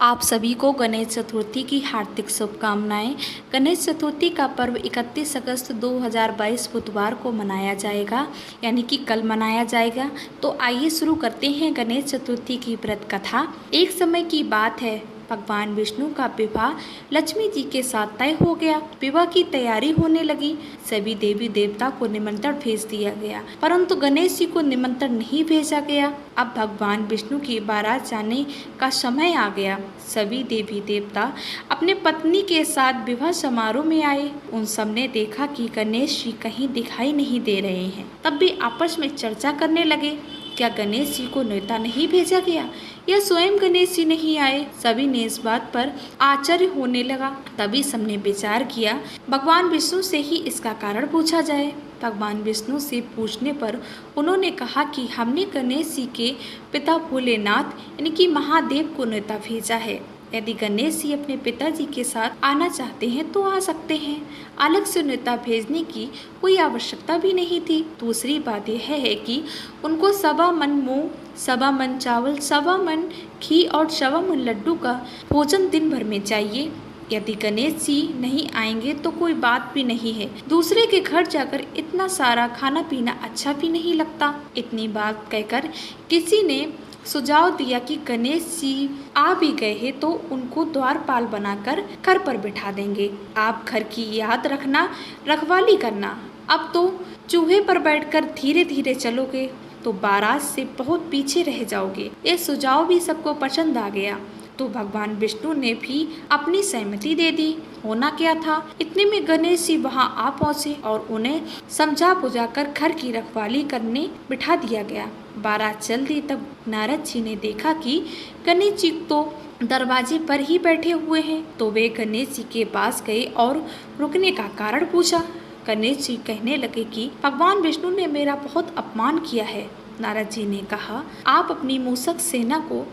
आप सभी को गणेश चतुर्थी की हार्दिक शुभकामनाएं। गणेश चतुर्थी का पर्व 31 अगस्त 2022 बुधवार को मनाया जाएगा, यानी कि कल मनाया जाएगा। तो आइए शुरू करते हैं गणेश चतुर्थी की व्रत कथा। एक समय की बात है, भगवान विष्णु का विवाह लक्ष्मी जी के साथ तय हो गया। विवाह की तैयारी होने लगी। सभी देवी देवता को निमंत्रण भेज दिया गया, परंतु गणेश जी को निमंत्रण नहीं भेजा गया। अब भगवान विष्णु की बारात जाने का समय आ गया। सभी देवी देवता अपने पत्नी के साथ विवाह समारोह में आए। उन सब ने देखा कि गणेश जी कहीं दिखाई नहीं दे रहे हैं। तब भी आपस में चर्चा करने लगे, क्या गणेश जी को न्योता नहीं भेजा गया या स्वयं गणेश जी नहीं आए। सभी ने इस बात पर आश्चर्य होने लगा। तभी सबने विचार किया, भगवान विष्णु से ही इसका कारण पूछा जाए। भगवान विष्णु से पूछने पर उन्होंने कहा कि हमने गणेश जी के पिता भोलेनाथ यानी कि महादेव को न्योता भेजा है। यदि गणेश जी अपने पिताजी के साथ आना चाहते हैं तो आ सकते हैं। अलग से न्योता भेजने की कोई आवश्यकता भी नहीं थी। दूसरी बात यह है कि उनको 1.25 मन मूंग, 1.25 मन चावल, 1.25 मन घी और 1.25 मन लड्डू का भोजन दिन भर में चाहिए। यदि गणेश जी नहीं आएंगे तो कोई बात भी नहीं है। दूसरे के घर जाकर इतना सारा खाना पीना अच्छा भी नहीं लगता। इतनी बात कहकर किसी ने सुझाव दिया कि गणेश जी आ भी गए हैं तो उनको द्वारपाल बनाकर घर पर बिठा देंगे। आप घर की याद रखना, रखवाली करना। अब तो चूहे पर बैठकर धीरे धीरे चलोगे तो बारात से बहुत पीछे रह जाओगे। ये सुझाव भी सबको पसंद आ गया, तो भगवान विष्णु ने भी अपनी सहमति दे दी। होना क्या था, इतने में गणेश जी वहां आ पहुंचे और उन्हें समझा बुझाकर घर की रखवाली करने बिठा दिया गया। बारात चल दी तब नारद जी ने देखा कि गणेश जी तो दरवाजे पर ही बैठे हुए हैं। तो वे गणेश जी के पास गए और रुकने का कारण पूछा। गणेश जी कहने लगे कि भगवान विष्णु ने मेरा बहुत अपमान किया है। नारद जी ने कहा, आप अपनी मूषक सेना को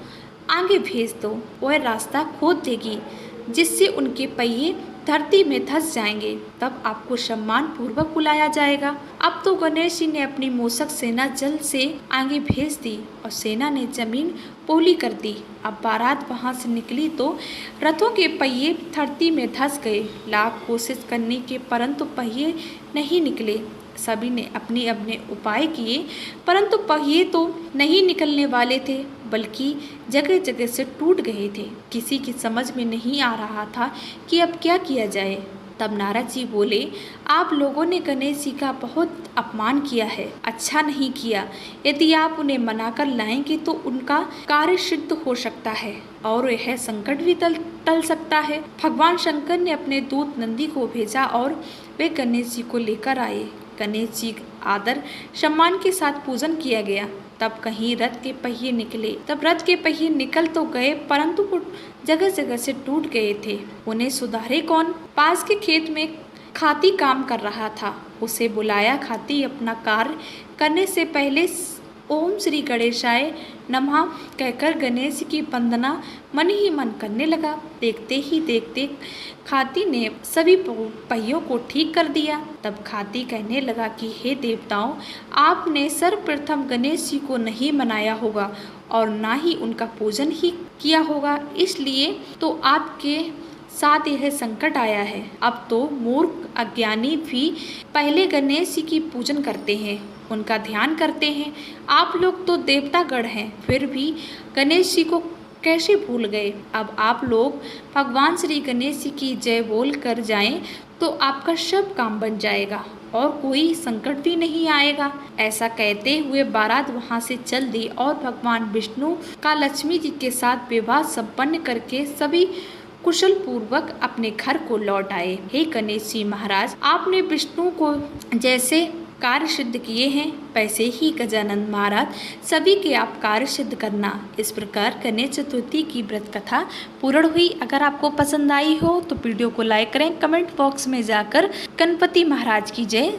आगे भेज दो, वह रास्ता खोद देगी जिससे उनके पहिए धरती में धंस जाएंगे। तब आपको सम्मान पूर्वक बुलाया जाएगा। अब तो गणेश जी ने अपनी मूषक सेना जल्द से आगे भेज दी और सेना ने जमीन पोली कर दी। अब बारात वहां से निकली तो रथों के पहिए धरती में धंस गए। लाख कोशिश करने के परंतु पहिए नहीं निकले। सभी ने अपने अपने उपाय किए, परंतु पहिए तो नहीं निकलने वाले थे, बल्कि जगह जगह से टूट गए थे। किसी की समझ में नहीं आ रहा था कि अब क्या किया जाए। तब नारद जी बोले, आप लोगों ने गणेश जी का बहुत अपमान किया है, अच्छा नहीं किया। यदि आप उन्हें मनाकर लाएंगे तो उनका कार्य सिद्ध हो सकता है और यह संकट भी टल सकता है। भगवान शंकर ने अपने दूत नंदी को भेजा और वे गणेश जी को लेकर आए। गणेश जी आदर सम्मान के साथ पूजन किया गया। तब कहीं रथ के पहिए निकले। तब रथ के पहिए निकल तो गए, परंतु वो जगह जगह से टूट गए थे। उन्हें सुधारे कौन? पास के खेत में खाती काम कर रहा था, उसे बुलाया। खाती अपना कार्य करने से पहले ओम श्री गणेशाय नमः कहकर गणेश की वंदना मन ही मन करने लगा। देखते ही देखते खाती ने सभी पहियों को ठीक कर दिया। तब खाती कहने लगा कि हे देवताओं, आपने सर्वप्रथम गणेश जी को नहीं मनाया होगा और ना ही उनका पूजन ही किया होगा, इसलिए तो आपके साथ यह संकट आया है। अब तो मूर्ख अज्ञानी भी पहले गणेश जी की पूजन करते हैं, उनका ध्यान करते हैं। आप लोग तो देवतागण हैं, फिर भी गणेश जी को कैसे भूल गए। अब आप लोग भगवान श्री गणेश जी की जय बोल कर जाएं तो आपका सब काम बन जाएगा और कोई संकट भी नहीं आएगा। ऐसा कहते हुए बारात वहां से चल दी और भगवान विष्णु का लक्ष्मी जी के साथ विवाह संपन्न करके सभी कुशल पूर्वक अपने घर को लौट आए। हे गणेश जी महाराज, आपने विष्णु को जैसे कार्य सिद्ध किए हैं, वैसे ही गजानन महाराज सभी के आप कार्य सिद्ध करना। इस प्रकार गणेश चतुर्थी की व्रत कथा पूर्ण हुई। अगर आपको पसंद आई हो तो वीडियो को लाइक करें, कमेंट बॉक्स में जाकर गणपति महाराज की जय